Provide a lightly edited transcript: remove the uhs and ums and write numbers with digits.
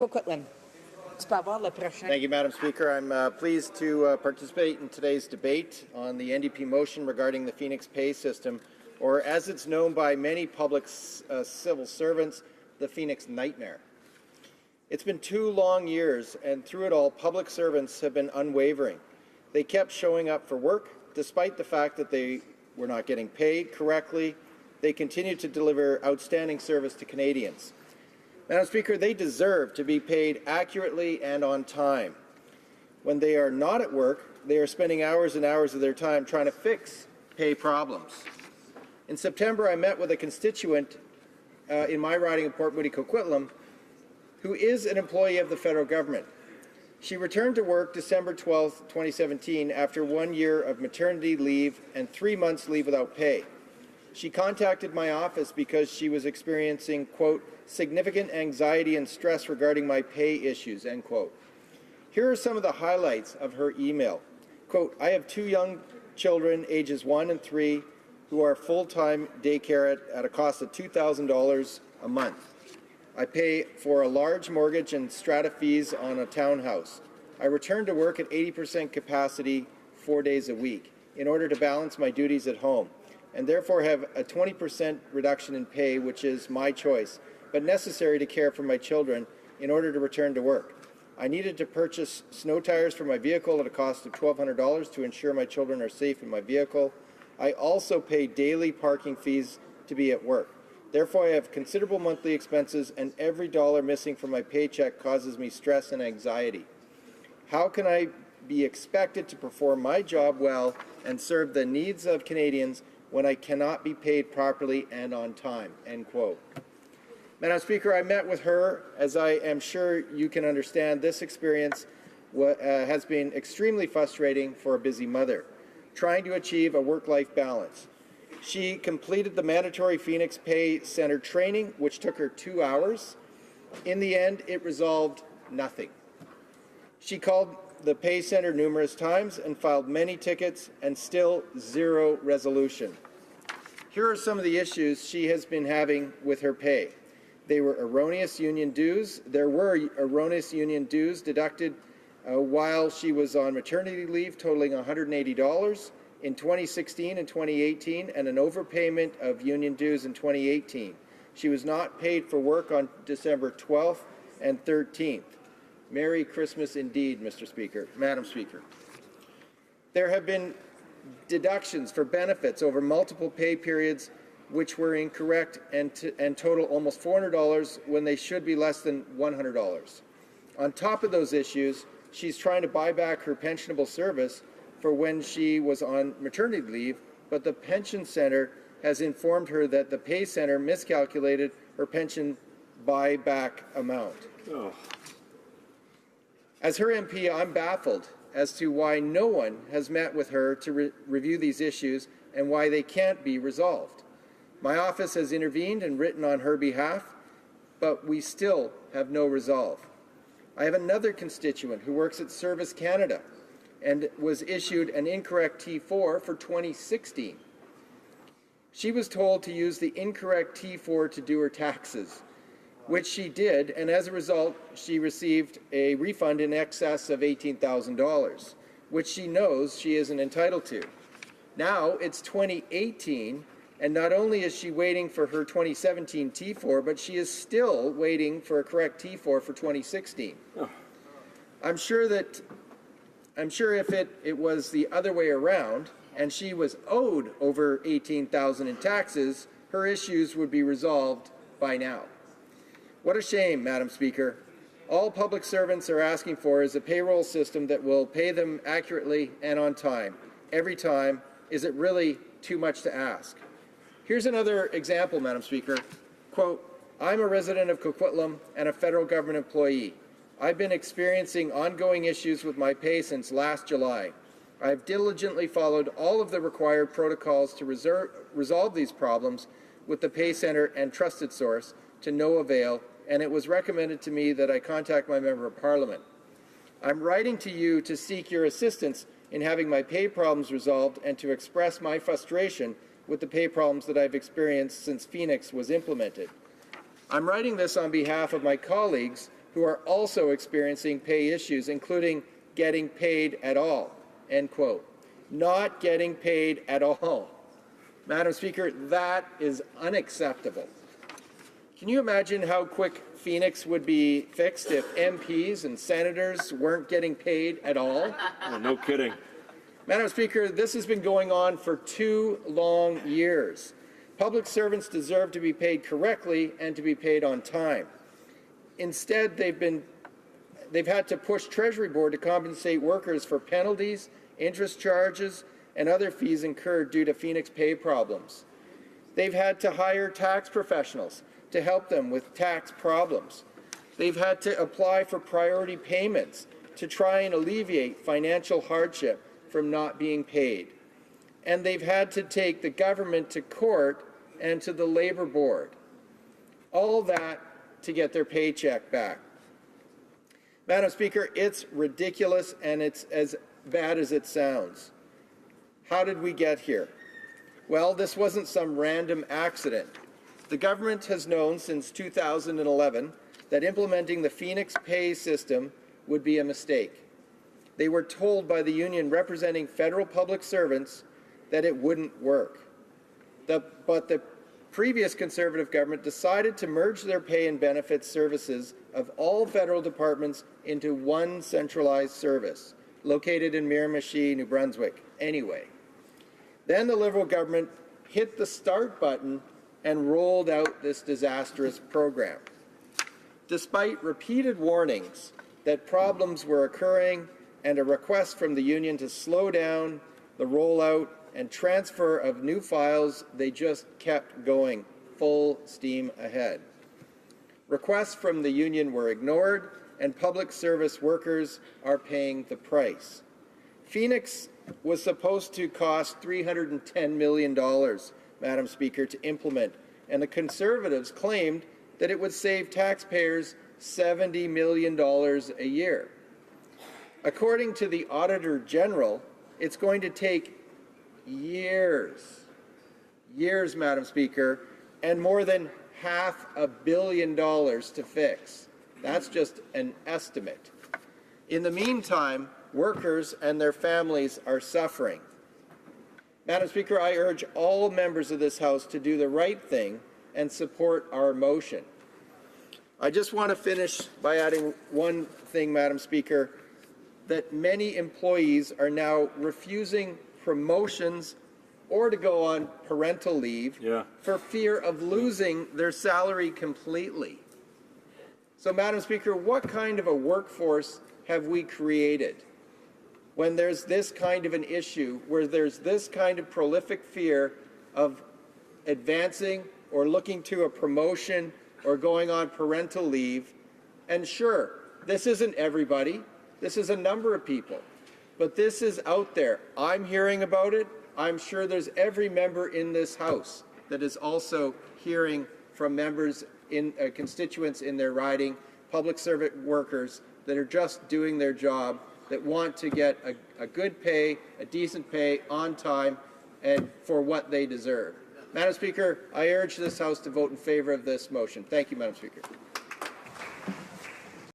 Coquitlam. Thank you, Madam Speaker. I'm pleased to participate in today's debate on the NDP motion regarding the Phoenix pay system, or as it's known by many public civil servants, the Phoenix nightmare. It's been 2 long years, and through it all, public servants have been unwavering. They kept showing up for work, despite the fact that they were not getting paid correctly. They continued to deliver outstanding service to Canadians. Madam Speaker, they deserve to be paid accurately and on time. When they are not at work, they are spending hours and hours of their time trying to fix pay problems. In September, I met with a constituent in my riding of Port Moody Coquitlam who is an employee of the federal government. She returned to work December 12, 2017, after 1 year of maternity leave and 3 months leave without pay. She contacted my office because she was experiencing, quote, significant anxiety and stress regarding my pay issues, end quote. Here are some of the highlights of her email. Quote, I have 2 young children, ages 1 and 3, who are full-time daycare at a cost of $2,000 a month. I pay for a large mortgage and strata fees on a townhouse. I return to work at 80% capacity 4 days a week in order to balance my duties at home, and therefore have a 20% reduction in pay, which is my choice, but necessary to care for my children in order to return to work. I needed to purchase snow tires for my vehicle at a cost of $1,200 to ensure my children are safe in my vehicle. I also pay daily parking fees to be at work. Therefore, I have considerable monthly expenses, and every dollar missing from my paycheck causes me stress and anxiety. How can I be expected to perform my job well and serve the needs of Canadians when I cannot be paid properly and on time, end quote. Madam Speaker, I met with her. As I am sure you can understand, this experience has been extremely frustrating for a busy mother, trying to achieve a work-life balance. She completed the mandatory Phoenix Pay Center training, which took her 2 hours. In the end, it resolved nothing. She called the Pay Center numerous times and filed many tickets, and still zero resolution. Here are some of the issues she has been having with her pay. There were erroneous union dues deducted while she was on maternity leave, totaling $180 in 2016 and 2018, and an overpayment of union dues in 2018. She was not paid for work on December 12th and 13th. Merry Christmas indeed, Madam Speaker. There have been deductions for benefits over multiple pay periods which were incorrect and total almost $400 when they should be less than $100. On top of those issues, she's trying to buy back her pensionable service for when she was on maternity leave, but the pension center has informed her that the pay center miscalculated her pension buyback amount. Oh. As her MP, I'm baffled as to why no one has met with her to review these issues and why they can't be resolved. My office has intervened and written on her behalf, but we still have no resolve. I have another constituent who works at Service Canada and was issued an incorrect T4 for 2016. She was told to use the incorrect T4 to do her taxes, which she did, and as a result, she received a refund in excess of $18,000, which she knows she isn't entitled to. Now it's 2018, and not only is she waiting for her 2017 T4, but she is still waiting for a correct T4 for 2016. Oh. I'm sure if it was the other way around, and she was owed over $18,000 in taxes, her issues would be resolved by now. What a shame, Madam Speaker. All public servants are asking for is a payroll system that will pay them accurately and on time. Every time. Is it really too much to ask? Here's another example, Madam Speaker. Quote, I'm a resident of Coquitlam and a federal government employee. I've been experiencing ongoing issues with my pay since last July. I have diligently followed all of the required protocols to resolve these problems with the Pay Center and Trusted Source to no avail, and it was recommended to me that I contact my Member of Parliament. I'm writing to you to seek your assistance in having my pay problems resolved and to express my frustration with the pay problems that I've experienced since Phoenix was implemented. I'm writing this on behalf of my colleagues who who are also experiencing pay issues, including getting paid at all, end quote. Not getting paid at all. Madam Speaker, that is unacceptable. Can you imagine how quick Phoenix would be fixed if MPs and senators weren't getting paid at all? Oh, no kidding. Madam Speaker, this has been going on for 2 long years. Public servants deserve to be paid correctly and to be paid on time. Instead, they've had to push Treasury Board to compensate workers for penalties, interest charges, and other fees incurred due to Phoenix pay problems. They've had to hire tax professionals to help them with tax problems. They've had to apply for priority payments to try and alleviate financial hardship from not being paid. And they've had to take the government to court and to the Labour Board. All that to get their paycheck back. Madam Speaker, it's ridiculous and it's as bad as it sounds. How did we get here? Well, this wasn't some random accident. The government has known since 2011 that implementing the Phoenix pay system would be a mistake. They were told by the union representing federal public servants that it wouldn't work. But the previous Conservative government decided to merge their pay and benefits services of all federal departments into one centralized service, located in Miramichi, New Brunswick, anyway. Then the Liberal government hit the start button and rolled out this disastrous program. Despite repeated warnings that problems were occurring and a request from the union to slow down the rollout and transfer of new files, they just kept going full steam ahead. Requests from the union were ignored, and public service workers are paying the price. Phoenix was supposed to cost $310 million, Madam Speaker, to implement, and the Conservatives claimed that it would save taxpayers $70 million a year. According to the Auditor General, it's going to take years, Madam Speaker, and more than $500 million to fix. That's just an estimate. In the meantime, workers and their families are suffering. Madam Speaker, I urge all members of this House to do the right thing and support our motion. I just want to finish by adding one thing, Madam Speaker, that many employees are now refusing promotions or to go on parental leave for fear of losing their salary completely. So, Madam Speaker, what kind of a workforce have we created when there's this kind of an issue, where there's this kind of prolific fear of advancing or looking to a promotion or going on parental leave? And sure, this isn't everybody. This is a number of people. But this is out there. I'm hearing about it. I'm sure there's every member in this House that is also hearing from members in constituents in their riding, public servant workers that are just doing their job, that want to get a good pay, a decent pay, on time, and for what they deserve. Madam Speaker, I urge this House to vote in favour of this motion. Thank you, Madam Speaker.